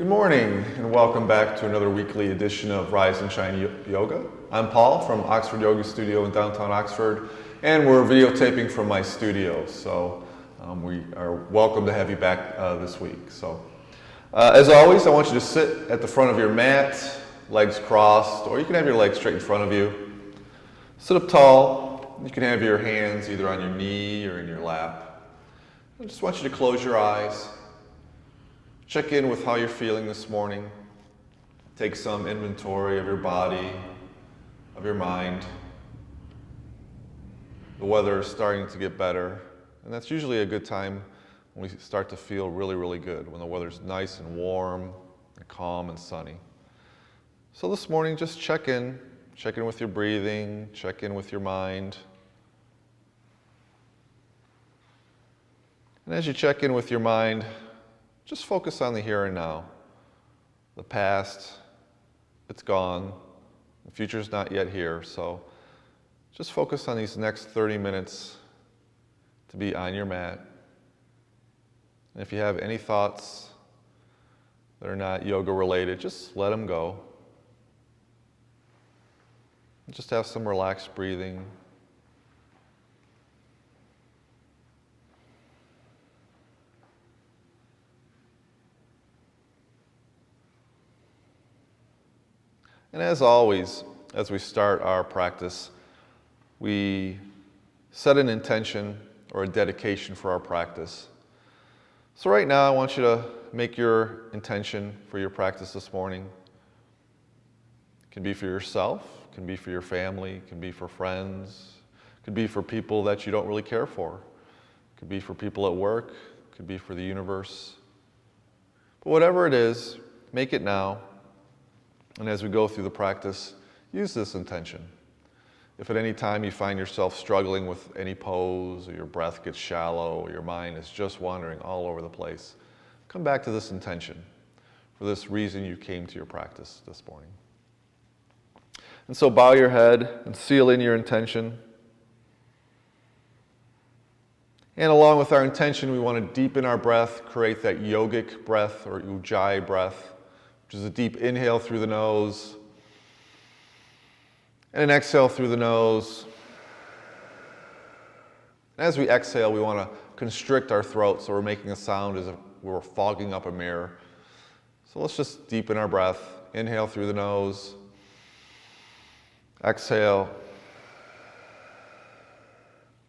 Good morning and welcome back to another weekly edition of Rise and Shine Yoga. I'm Paul from Oxford Yoga Studio in downtown Oxford, and we're videotaping from my studio, so we are welcome to have you back this week. As always, I want you to sit at the front of your mat, legs crossed, or you can have your legs straight in front of you. Sit up tall. You can have your hands either on your knee or in your lap. I just want you to close your eyes. Check in with how you're feeling this morning. Take some inventory of your body, of your mind. The weather is starting to get better, and that's usually a good time when we start to feel really, really good, when the weather's nice and warm and calm and sunny. So this morning, just check in with your breathing, check in with your mind. And as you check in with your mind, just focus on the here and now. The past, it's gone. The future's not yet here, so just focus on these next 30 minutes to be on your mat. And if you have any thoughts that are not yoga related, just let them go. Just have some relaxed breathing. And as always, as we start our practice, we set an intention or a dedication for our practice. So right now, I want you to make your intention for your practice this morning. It can be for yourself, it can be for your family, it can be for friends, it could be for people that you don't really care for. It could be for people at work, it could be for the universe. But whatever it is, make it now. And as we go through the practice, use this intention. If at any time you find yourself struggling with any pose, or your breath gets shallow, or your mind is just wandering all over the place, come back to this intention for this reason you came to your practice this morning. And so bow your head and seal in your intention. And along with our intention, we want to deepen our breath, create that yogic breath or ujjayi breath, which is a deep inhale through the nose and an exhale through the nose. And as we exhale, we want to constrict our throat so we're making a sound as if we're fogging up a mirror. So let's just deepen our breath. Inhale through the nose. Exhale.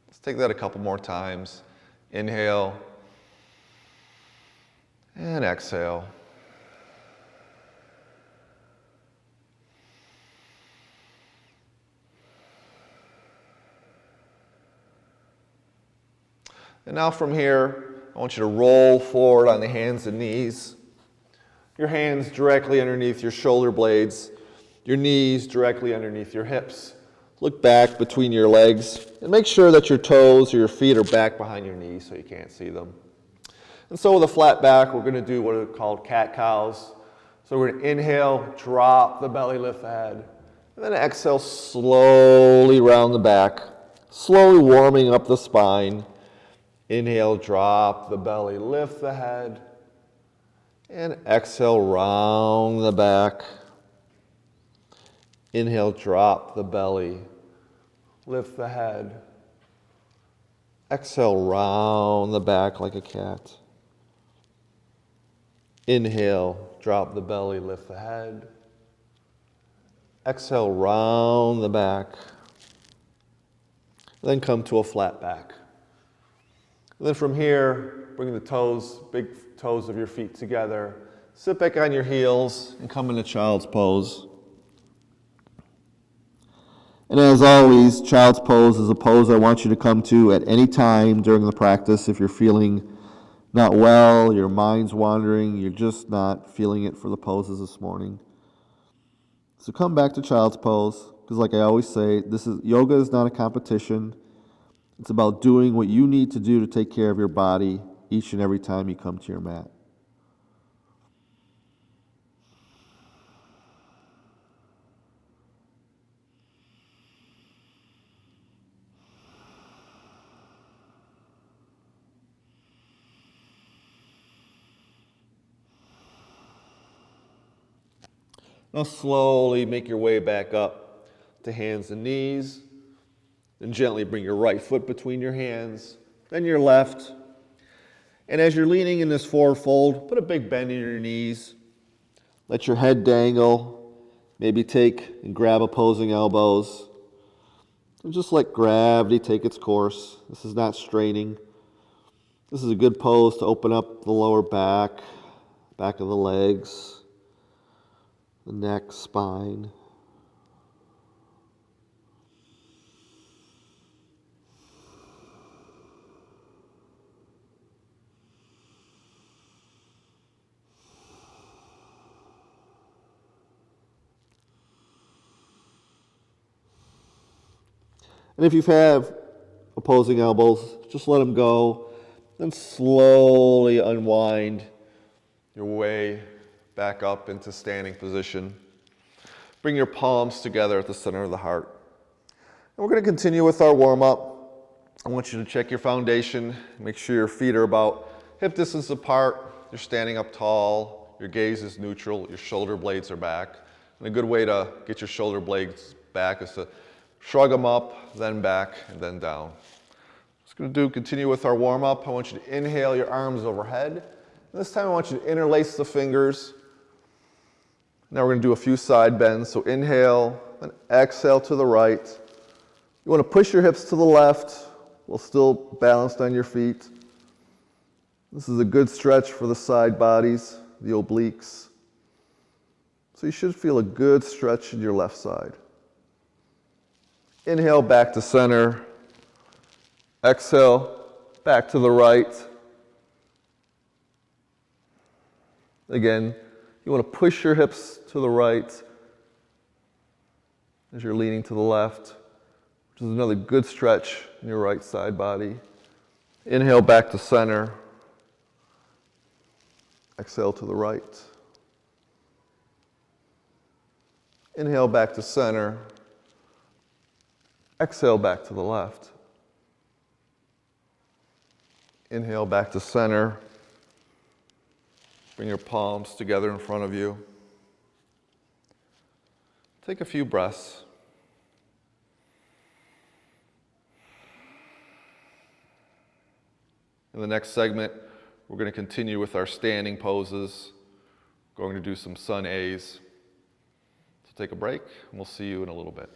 Let's take that a couple more times. Inhale and exhale. And now from here, I want you to roll forward on the hands and knees. Your hands directly underneath your shoulder blades, your knees directly underneath your hips. Look back between your legs and make sure that your toes or your feet are back behind your knees so you can't see them. And so with a flat back, we're going to do what are called cat-cows. So we're going to inhale, drop the belly, lift the head. And then exhale, slowly round the back, slowly warming up the spine. Inhale, drop the belly, lift the head, and exhale, round the back. Inhale, drop the belly, lift the head. Exhale, round the back like a cat. Inhale, drop the belly, lift the head. Exhale, round the back. Then come to a flat back. And then from here, bring the toes, big toes of your feet together. Sit back on your heels and come into child's pose. And as always, child's pose is a pose I want you to come to at any time during the practice. If you're feeling not well, your mind's wandering, you're just not feeling it for the poses this morning. So come back to child's pose, because like I always say, yoga is not a competition. It's about doing what you need to do to take care of your body each and every time you come to your mat. Now slowly make your way back up to hands and knees. Then gently bring your right foot between your hands, then your left. And as you're leaning in this forward fold, put a big bend in your knees. Let your head dangle. Maybe take and grab opposing elbows. And just let gravity take its course. This is not straining. This is a good pose to open up the lower back, back of the legs, the neck, spine. And if you have opposing elbows, just let them go. Then slowly unwind your way back up into standing position. Bring your palms together at the center of the heart. And we're going to continue with our warm-up. I want you to check your foundation. Make sure your feet are about hip distance apart. You're standing up tall. Your gaze is neutral. Your shoulder blades are back. And a good way to get your shoulder blades back is to shrug them up, then back, and then down. Just going to continue with our warm-up. I want you to inhale your arms overhead. And this time I want you to interlace the fingers. Now we're going to do a few side bends. So inhale, then exhale to the right. You want to push your hips to the left while still balanced on your feet. This is a good stretch for the side bodies, the obliques. So you should feel a good stretch in your left side. Inhale back to center. Exhale back to the right. Again, you want to push your hips to the right as you're leaning to the left, which is another good stretch in your right side body. Inhale back to center. Exhale to the right. Inhale back to center. Exhale back to the left. Inhale back to center. Bring your palms together in front of you. Take a few breaths. In the next segment, we're going to continue with our standing poses. We're going to do some sun A's. So take a break, and we'll see you in a little bit.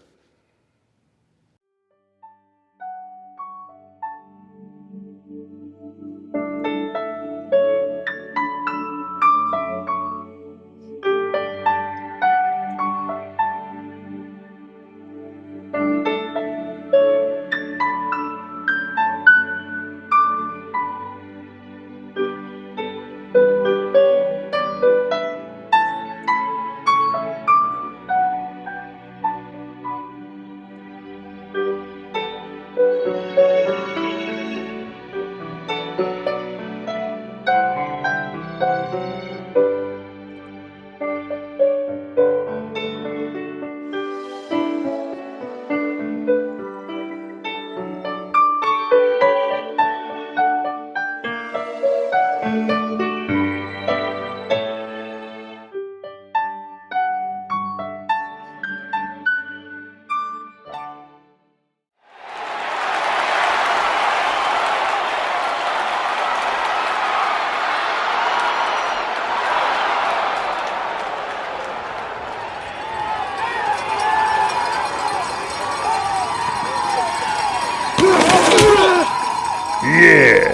Yeah!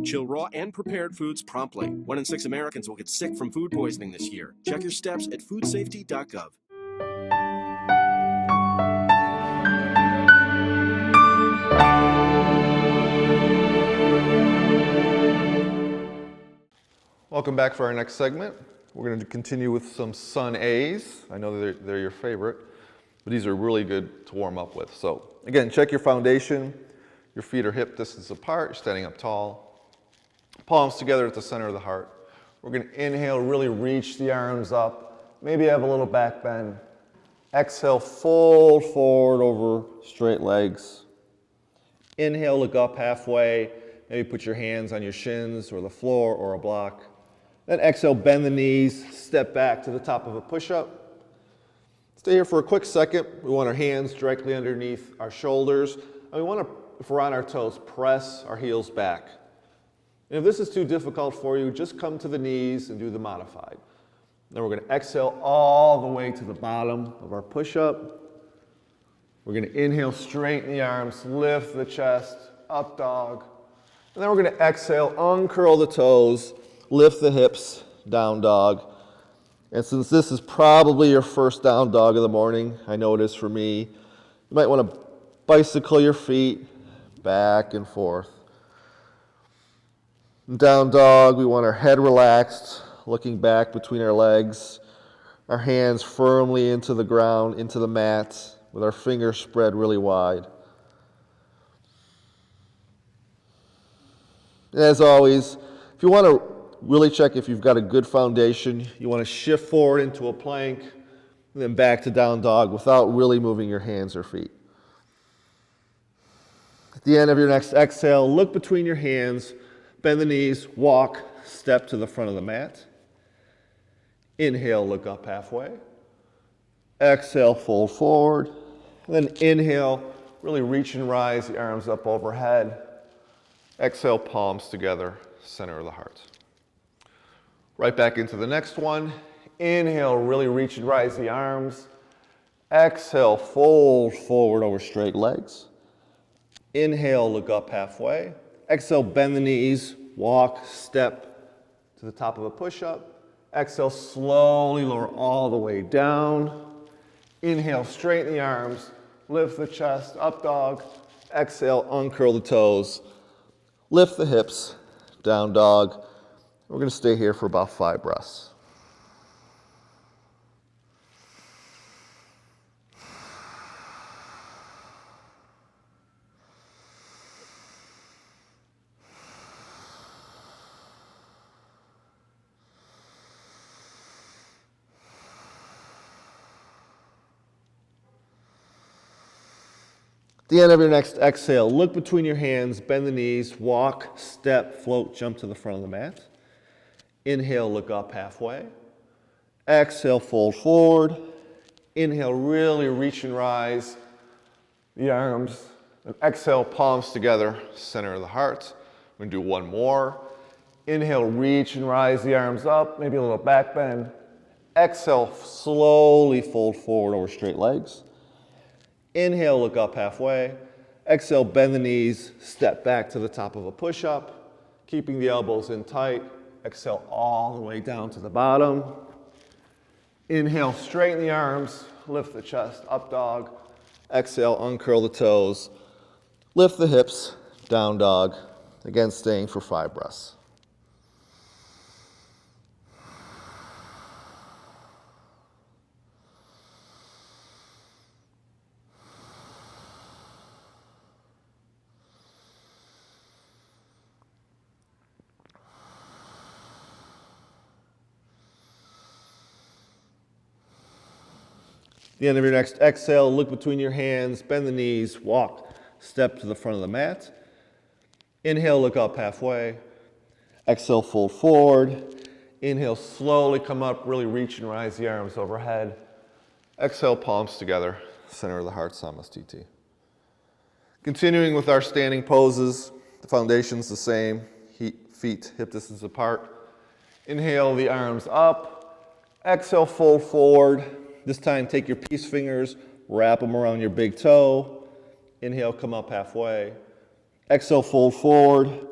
Chill raw and prepared foods promptly. 1 in 6 Americans will get sick from food poisoning this year. Check your steps at foodsafety.gov. Welcome back for our next segment. We're going to continue with some sun A's. I know they're your favorite, but these are really good to warm up with. So again, check your foundation. Your feet are hip distance apart. You're standing up tall. Palms together at the center of the heart. We're going to inhale, really reach the arms up. Maybe have a little back bend. Exhale, fold forward over straight legs. Inhale, look up halfway. Maybe put your hands on your shins or the floor or a block. Then exhale, bend the knees, step back to the top of a push-up. Stay here for a quick second. We want our hands directly underneath our shoulders. And we want to, if we're on our toes, press our heels back. And if this is too difficult for you, just come to the knees and do the modified. Then we're going to exhale all the way to the bottom of our push-up. We're going to inhale, straighten the arms, lift the chest, up dog. And then we're going to exhale, uncurl the toes, lift the hips, down dog. And since this is probably your first down dog of the morning, I know it is for me, you might want to bicycle your feet back and forth. Down dog, we want our head relaxed, looking back between our legs, our hands firmly into the ground, into the mat, with our fingers spread really wide. And as always, if you want to really check if you've got a good foundation, you want to shift forward into a plank, and then back to down dog without really moving your hands or feet. At the end of your next exhale, look between your hands, bend the knees, walk, step to the front of the mat. Inhale, look up halfway. Exhale, fold forward. And then inhale, really reach and rise the arms up overhead. Exhale, palms together, center of the heart. Right back into the next one. Inhale, really reach and rise the arms. Exhale, fold forward over straight legs. Inhale, look up halfway. Exhale, bend the knees, walk, step to the top of a push-up. Exhale, slowly lower all the way down. Inhale, straighten the arms, lift the chest, up dog. Exhale, uncurl the toes, lift the hips, down dog. We're going to stay here for about 5 breaths. At the end of your next exhale, look between your hands, bend the knees, walk, step, float, jump to the front of the mat. Inhale, look up halfway. Exhale, fold forward. Inhale, really reach and rise the arms. And exhale, palms together, center of the heart. We're going to do one more. Inhale, reach and rise the arms up, maybe a little back bend. Exhale, slowly fold forward over straight legs. Inhale, look up halfway. Exhale, bend the knees, step back to the top of a push-up, keeping the elbows in tight. Exhale all the way down to the bottom. Inhale, straighten the arms, lift the chest, up dog. Exhale, uncurl the toes, lift the hips, down dog. Again, staying for 5 breaths. At the end of your next exhale, look between your hands, bend the knees, walk, step to the front of the mat. Inhale, look up halfway. Exhale, fold forward. Inhale, slowly come up, really reach and rise the arms overhead. Exhale, palms together, center of the heart, Samasthiti. Continuing with our standing poses, the foundation's the same, feet hip distance apart. Inhale, the arms up. Exhale, fold forward. This time, take your peace fingers, wrap them around your big toe. Inhale, come up halfway. Exhale, fold forward.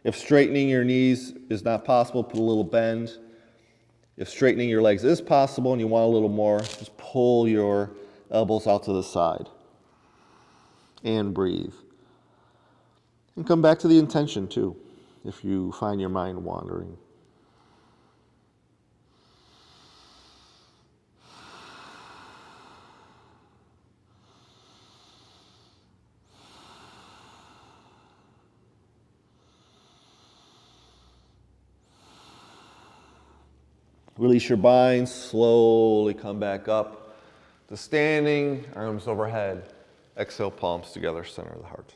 If straightening your knees is not possible, put a little bend. If straightening your legs is possible and you want a little more, just pull your elbows out to the side. And breathe. And come back to the intention too, if you find your mind wandering. Release your bind, slowly come back up to standing, arms overhead. Exhale, palms together, center of the heart.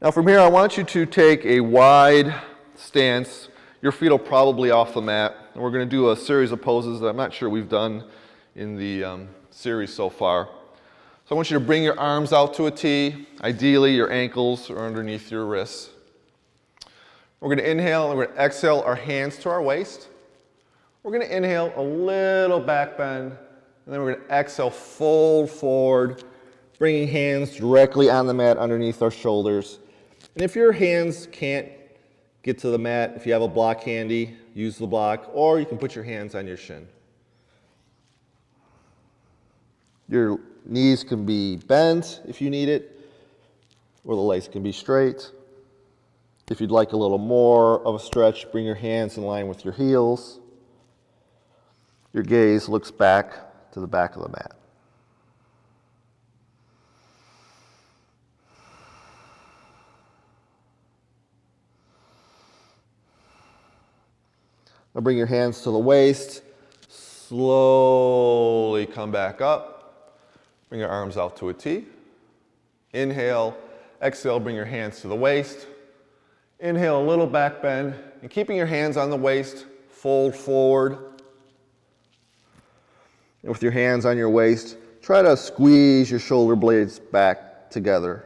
Now from here, I want you to take a wide stance. Your feet are probably off the mat. And we're going to do a series of poses that I'm not sure we've done in the series so far. So I want you to bring your arms out to a T. Ideally, your ankles are underneath your wrists. We're going to inhale and we're going to exhale our hands to our waist. We're going to inhale a little back bend, and then we're going to exhale, fold forward, bringing hands directly on the mat underneath our shoulders. And if your hands can't get to the mat, if you have a block handy, use the block, or you can put your hands on your shin. Your knees can be bent if you need it, or the legs can be straight. If you'd like a little more of a stretch, bring your hands in line with your heels. Your gaze looks back to the back of the mat. Now bring your hands to the waist. Slowly come back up. Bring your arms out to a T. Inhale, exhale, bring your hands to the waist. Inhale, a little back bend. And keeping your hands on the waist, fold forward. And with your hands on your waist, try to squeeze your shoulder blades back together.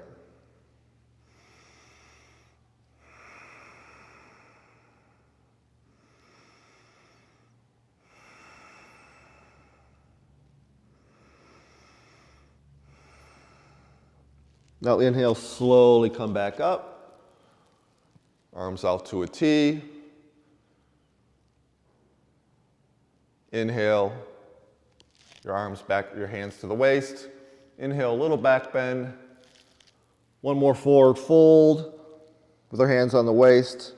Now inhale, slowly come back up. Arms out to a T. Inhale. Your arms back, your hands to the waist. Inhale, a little back bend. One more forward fold with our hands on the waist.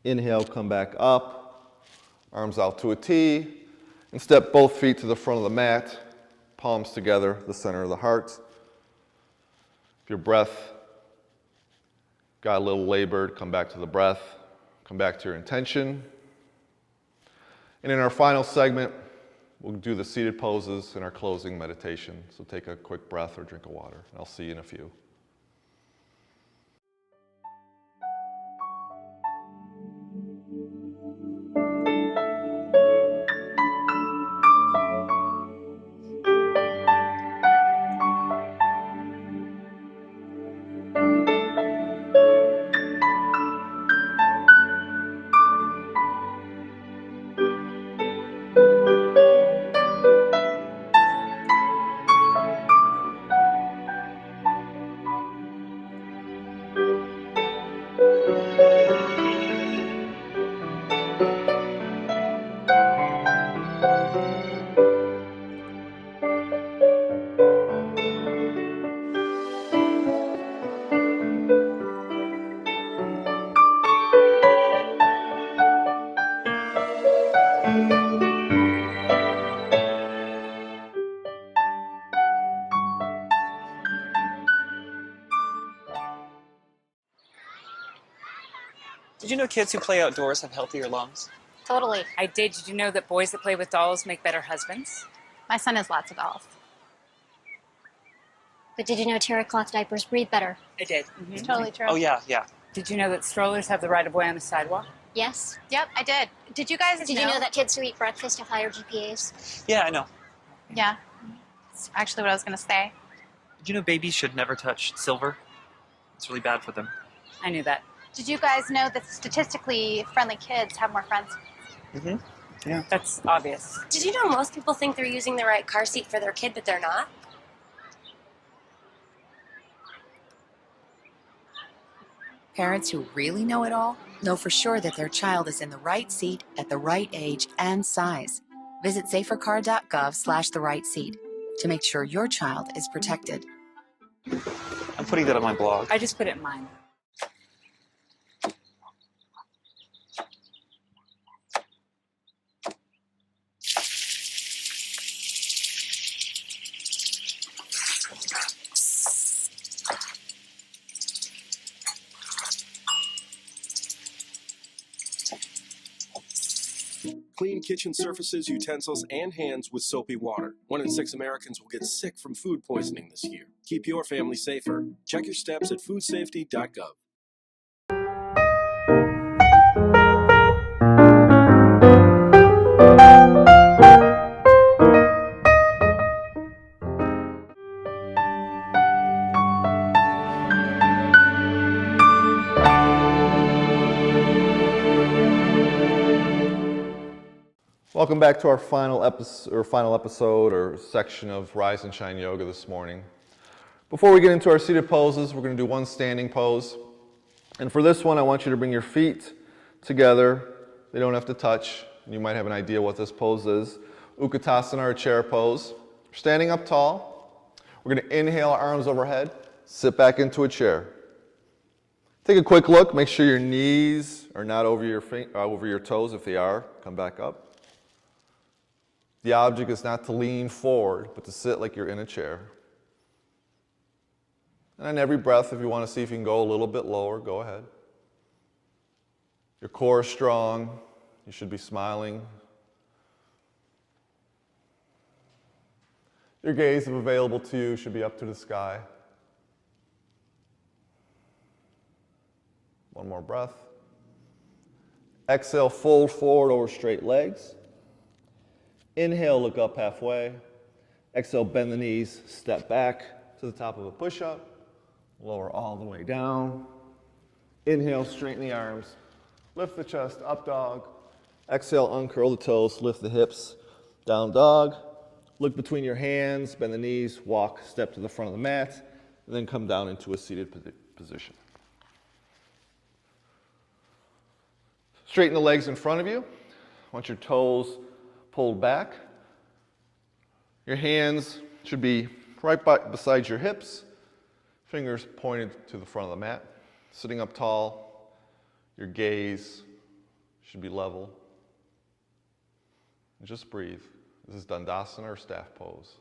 Inhale, come back up. Arms out to a T. And step both feet to the front of the mat. Palms together, the center of the heart. If your breath got a little labored, come back to the breath. Come back to your intention. And in our final segment, we'll do the seated poses in our closing meditation. So take a quick breath or drink of water. And I'll see you in a few. Did you know kids who play outdoors have healthier lungs? Totally. I did. Did you know that boys that play with dolls make better husbands? My son has lots of dolls. But did you know terracloth diapers breathe better? I did. It's totally true. Oh, yeah. Did you know that strollers have the right of way on the sidewalk? Yes. Yep, I did. Did you guys Did you know that kids who eat breakfast have higher GPAs? Yeah, I know. Yeah. It's actually what I was going to say. Did you know babies should never touch silver? It's really bad for them. I knew that. Did you guys know that statistically friendly kids have more friends? Mm-hmm. Yeah. That's obvious. Did you know most people think they're using the right car seat for their kid, but they're not? Parents who really know it all know for sure that their child is in the right seat at the right age and size. Visit safercar.gov/the right seat to make sure your child is protected. I'm putting that on my blog. I just put it in mine. kitchen surfaces, utensils, and hands with soapy water. 1 in 6 Americans will get sick from food poisoning this year. Keep your family safer. Check your steps at foodsafety.gov. Welcome back to our final episode or section of Rise and Shine Yoga this morning. Before we get into our seated poses, we're going to do one standing pose. And for this one, I want you to bring your feet together. They don't have to touch. You might have an idea what this pose is. Utkatasana, or chair pose. We're standing up tall. We're going to inhale, arms overhead. Sit back into a chair. Take a quick look. Make sure your knees are not over your toes. If they are, come back up. The object is not to lean forward, but to sit like you're in a chair. And on every breath, if you want to see if you can go a little bit lower, go ahead. Your core is strong. You should be smiling. Your gaze, if available to you, should be up to the sky. One more breath. Exhale, fold forward over straight legs. Inhale, look up halfway. Exhale, bend the knees, step back to the top of a push-up. Lower all the way down. Inhale, straighten the arms. Lift the chest, up dog. Exhale, uncurl the toes, lift the hips, down dog. Look between your hands, bend the knees, walk, step to the front of the mat, and then come down into a seated position. Straighten the legs in front of you. I want your toes pulled back. Your hands should be right beside your hips, fingers pointed to the front of the mat. Sitting up tall, your gaze should be level. And just breathe. This is Dandasana or staff pose.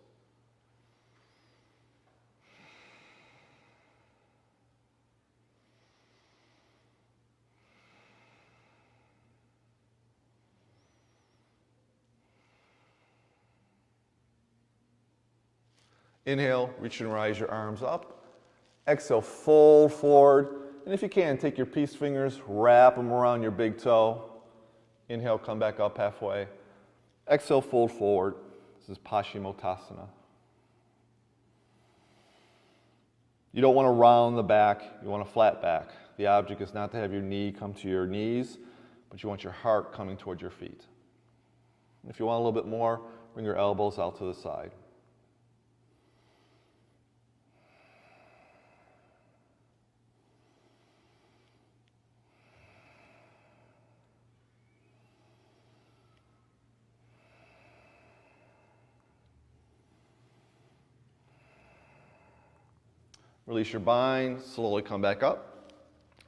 Inhale, reach and rise your arms up. Exhale, fold forward. And if you can, take your peace fingers, wrap them around your big toe. Inhale, come back up halfway. Exhale, fold forward. This is Paschimottanasana. You don't want to round the back, you want a flat back. The object is not to have your knee come to your knees, but you want your heart coming towards your feet. If you want a little bit more, bring your elbows out to the side. Release your bind, slowly come back up.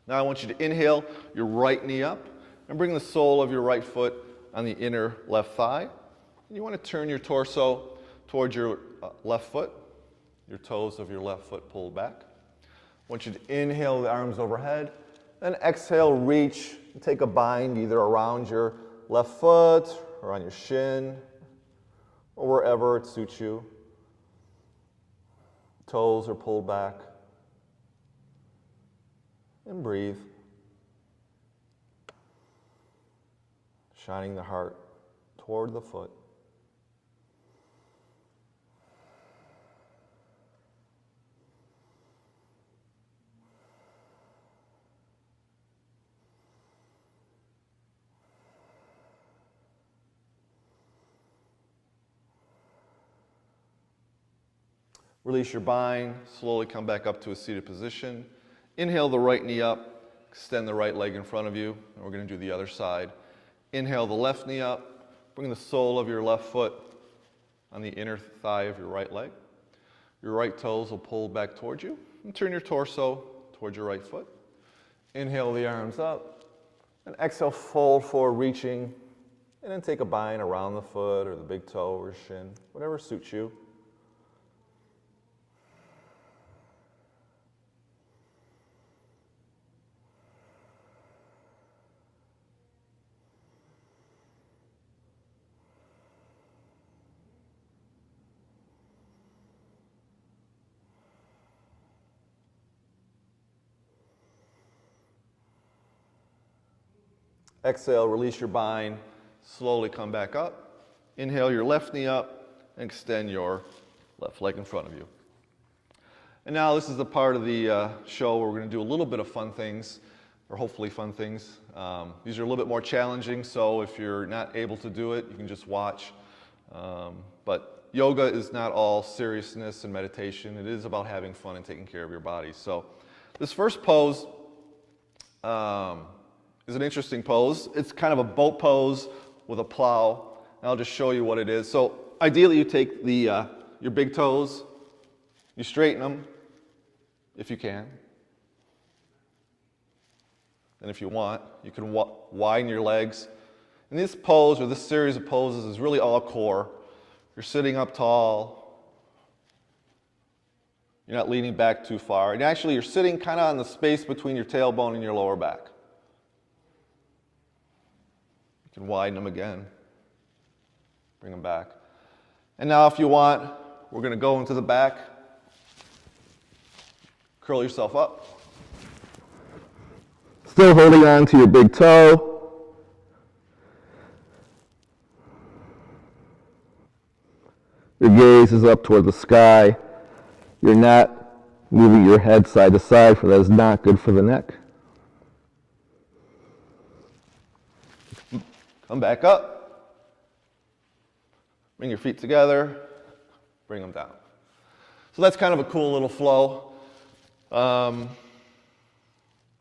Now I want you to inhale your right knee up and bring the sole of your right foot on the inner left thigh. And you want to turn your torso towards your left foot, your toes of your left foot pulled back. I want you to inhale the arms overhead, then exhale, reach, and take a bind either around your left foot or on your shin or wherever it suits you. Toes are pulled back. And breathe. Shining the heart toward the foot. Release your bind, slowly come back up to a seated position. Inhale the right knee up, extend the right leg in front of you, and we're going to do the other side. Inhale the left knee up, bring the sole of your left foot on the inner thigh of your right leg. Your right toes will pull back towards you, and turn your torso towards your right foot. Inhale the arms up, and exhale, fold forward, reaching, and then take a bind around the foot or the big toe or shin, whatever suits you. Exhale, release your bind, slowly come back up. Inhale your left knee up and extend your left leg in front of you. And now this is the part of the show where we're going to do a little bit of fun things, or hopefully fun things. These are a little bit more challenging, so if you're not able to do it, you can just watch. But yoga is not all seriousness and meditation. It is about having fun and taking care of your body. So this first pose is an interesting pose. It's kind of a boat pose with a plow. And I'll just show you what it is. So ideally you take your big toes, you straighten them if you can. And if you want, you can widen your legs. And this pose, or this series of poses, is really all core. You're sitting up tall. You're not leaning back too far. And actually, you're sitting kind of on the space between your tailbone and your lower back. You can widen them again. Bring them back. And now, if you want, we're going to go into the back. Curl yourself up. Still holding on to your big toe. Your gaze is up toward the sky. You're not moving your head side to side, for that is not good for the neck. Come back up. Bring your feet together. Bring them down. So that's kind of a cool little flow.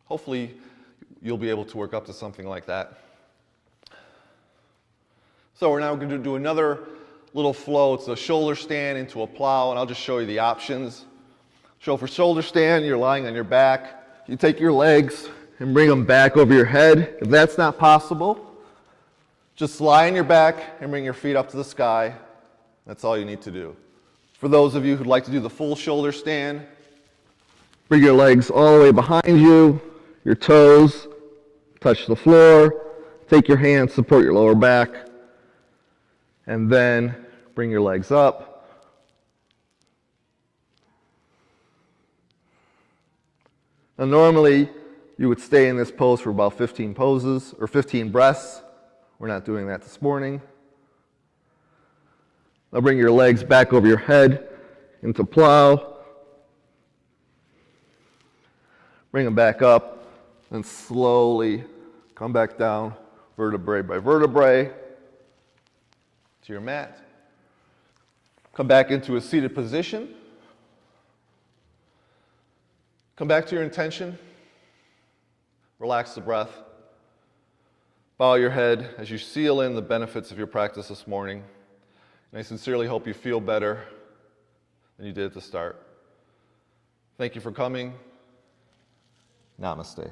Hopefully you'll be able to work up to something like that. So we're now going to do another little flow. It's a shoulder stand into a plow, and I'll just show you the options. So for shoulder stand, you're lying on your back. You take your legs and bring them back over your head. If that's not possible, just lie on your back and bring your feet up to the sky. That's all you need to do. For those of you who'd like to do the full shoulder stand, bring your legs all the way behind you, your toes touch the floor, take your hands, support your lower back, and then bring your legs up. Now normally you would stay in this pose for about 15 poses, or 15 breaths. We're not doing that this morning. Now bring your legs back over your head into plow. Bring them back up, and slowly come back down, vertebrae by vertebrae, to your mat. Come back into a seated position. Come back to your intention. Relax the breath. Bow your head as you seal in the benefits of your practice this morning. And I sincerely hope you feel better than you did at the start. Thank you for coming. Namaste.